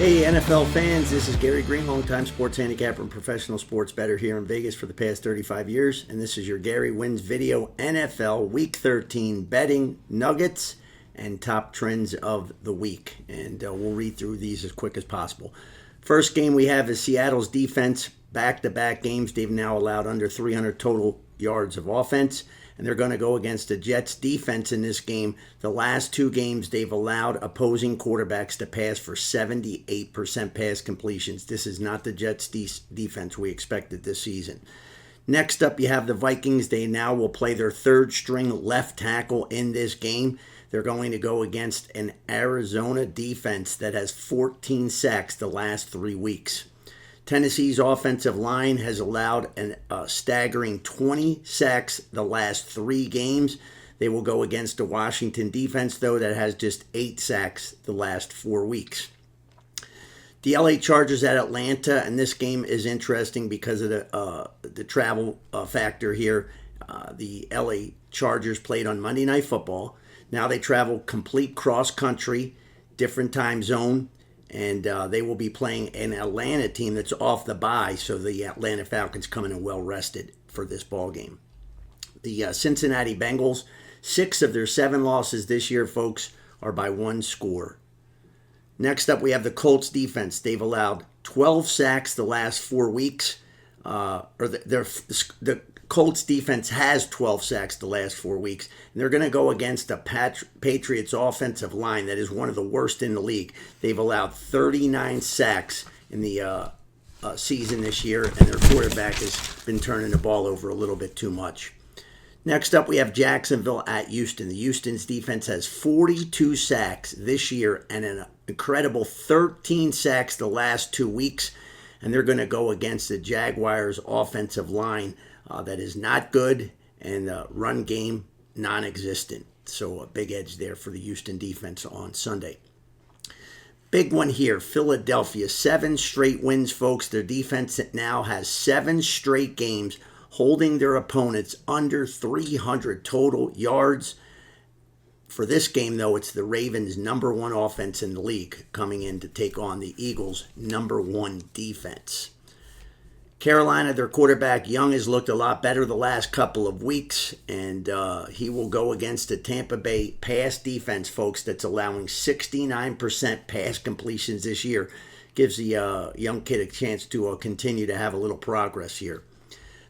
Hey NFL fans, this is Gary Greene, longtime sports handicapper and professional sports bettor here in Vegas for the past 35 years. And this is your Gary Wins Video NFL Week 13 betting nuggets and top trends of the week. And we'll read through these as quick as possible. First game we have is Seattle's defense. Back-to-back games, they've now allowed under 300 total yards of offense. And they're going to go against the Jets defense in this game. The last two games, they've allowed opposing quarterbacks to pass for 78% pass completions. This is not the Jets defense we expected this season. Next up, you have the Vikings. They now will play their third string left tackle in this game. They're going to go against an Arizona defense that has 14 sacks the last 3 weeks. Tennessee's offensive line has allowed a staggering 20 sacks the last 3 games. They will go against the Washington defense, though, that has just 8 sacks the last 4 weeks. The LA Chargers at Atlanta, and this game is interesting because of the travel factor here. The LA Chargers played on Monday Night Football. Now they travel complete cross-country, different time zone. And they will be playing an Atlanta team that's off the bye, so the Atlanta Falcons come in well rested for this ball game. The Cincinnati Bengals, 6 of their 7 losses this year, folks, are by 1 score. Next up, we have the Colts defense. They've allowed 12 sacks the last 4 weeks. The Colts defense has 12 sacks the last 4 weeks. And they're going to go against the Patriots offensive line that is one of the worst in the league. They've allowed 39 sacks in the season this year, and their quarterback has been turning the ball over a little bit too much. Next up, we have Jacksonville at Houston. The Houston's defense has 42 sacks this year and an incredible 13 sacks the last 2 weeks. And they're going to go against the Jaguars offensive line that is not good, and the run game non-existent. So a big edge there for the Houston defense on Sunday. Big one here, Philadelphia. 7 straight wins, folks. Their defense now has 7 straight games holding their opponents under 300 total yards. For this game, though, it's the Ravens' number 1 offense in the league coming in to take on the Eagles' number 1 defense. Carolina, their quarterback, Young, has looked a lot better the last couple of weeks, and he will go against the Tampa Bay pass defense, folks, that's allowing 69% pass completions this year. Gives the young kid a chance to continue to have a little progress here.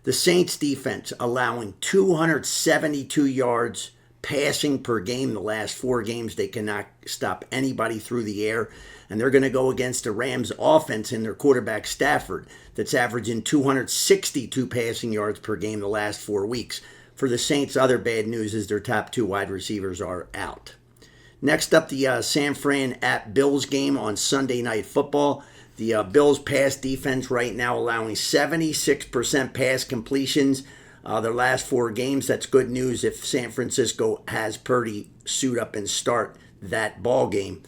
The Saints defense allowing 272 yards passing per game the last 4 games. They cannot stop anybody through the air. And they're going to go against the Rams offense and their quarterback Stafford that's averaging 262 passing yards per game the last 4 weeks. For the Saints, other bad news is their top 2 wide receivers are out. Next up, the San Fran at Bills game on Sunday Night Football. The Bills pass defense right now allowing 76% pass completions. Their last 4 games, that's good news if San Francisco has Purdy suit up and start that ball game.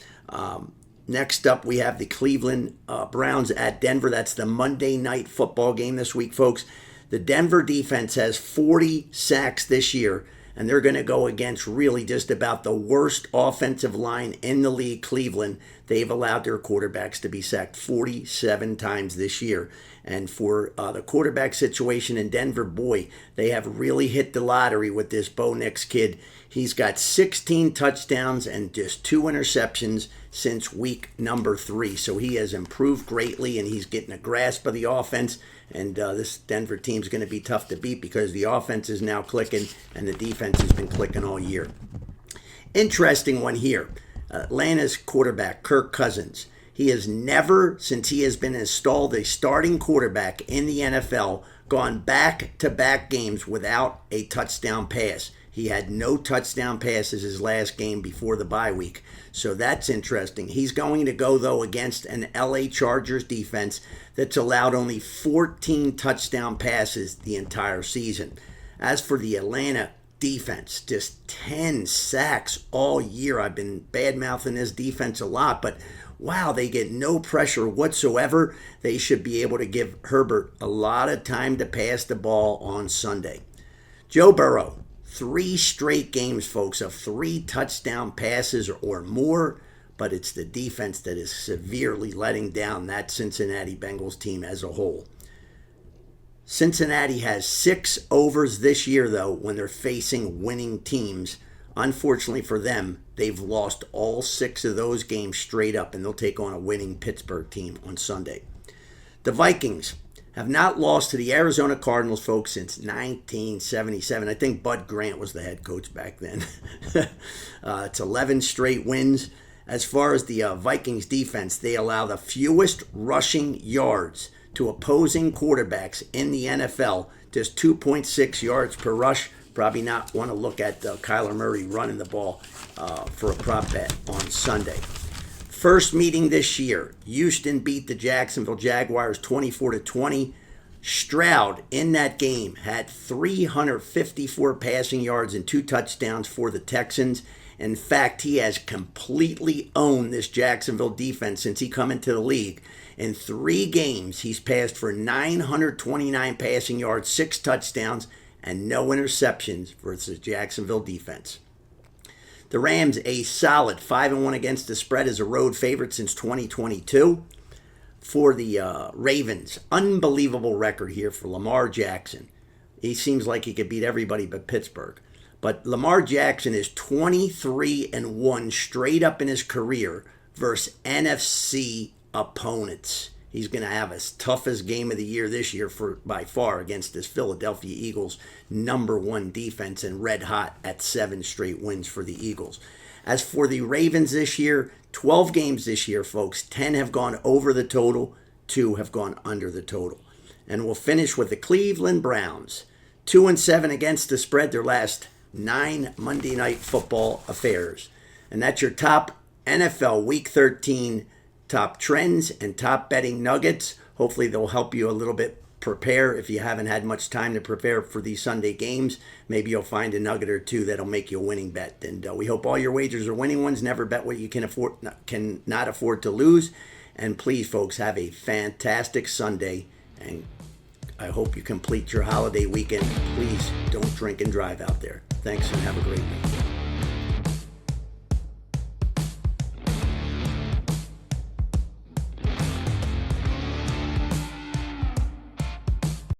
Next up, we have the Cleveland Browns at Denver. That's the Monday Night Football game this week, folks. The Denver defense has 40 sacks this year, and they're going to go against really just about the worst offensive line in the league, Cleveland. They've allowed their quarterbacks to be sacked 47 times this year. And for the quarterback situation in Denver, boy, they have really hit the lottery with this Bo Nix kid. He's got 16 touchdowns and just 2 interceptions since week number 3. So he has improved greatly, and he's getting a grasp of the offense. And this Denver team's going to be tough to beat because the offense is now clicking and the defense has been clicking all year. Interesting one here. Atlanta's quarterback, Kirk Cousins. He has never, since he has been installed a starting quarterback in the NFL, gone back-to-back games without a touchdown pass. He had no touchdown passes his last game before the bye week. So that's interesting. He's going to go, though, against an LA Chargers defense that's allowed only 14 touchdown passes the entire season. As for the Atlanta defense, just 10 sacks all year. I've been bad-mouthing this defense a lot, but wow, they get no pressure whatsoever. They should be able to give Herbert a lot of time to pass the ball on Sunday. Joe Burrow, 3 straight games, folks, of 3 touchdown passes or more. but it's the defense that is severely letting down that Cincinnati Bengals team as a whole. Cincinnati has 6 overs this year, though, when they're facing winning teams. Unfortunately for them, they've lost all 6 of those games straight up, and they'll take on a winning Pittsburgh team on Sunday. The Vikings have not lost to the Arizona Cardinals, folks, since 1977. I think Bud Grant was the head coach back then. It's 11 straight wins. As far as the Vikings defense, they allow the fewest rushing yards to opposing quarterbacks in the NFL, just 2.6 yards per rush. Probably not want to look at Kyler Murray running the ball for a prop bet on Sunday. First meeting this year, Houston beat the Jacksonville Jaguars 24-20. Stroud in that game had 354 passing yards and 2 touchdowns for the Texans. In fact, he has completely owned this Jacksonville defense since he come into the league. In 3 games, he's passed for 929 passing yards, 6 touchdowns, and no interceptions versus Jacksonville defense. The Rams, a solid 5-1 against the spread as a road favorite since 2022. For the Ravens, unbelievable record here for Lamar Jackson. He seems like he could beat everybody but Pittsburgh. But Lamar Jackson is 23-1 straight up in his career versus NFC opponents. He's going to have his toughest game of the year this year by far against this Philadelphia Eagles #1 defense, and red hot at 7 straight wins for the Eagles. As for the Ravens this year, 12 games this year, folks. 10 have gone over the total, 2 have gone under the total. And we'll finish with the Cleveland Browns. 2-7 against the spread their last 9 Monday Night Football affairs. And that's your top NFL Week 13 top trends and top betting nuggets. Hopefully they'll help you a little bit prepare if you haven't had much time to prepare for these Sunday games. Maybe you'll find a nugget or two that'll make you a winning bet. And we hope all your wagers are winning ones. Never bet what you cannot afford to lose. And please, folks, have a fantastic Sunday. And I hope you complete your holiday weekend. Please don't drink and drive out there. Thanks, and have a great week.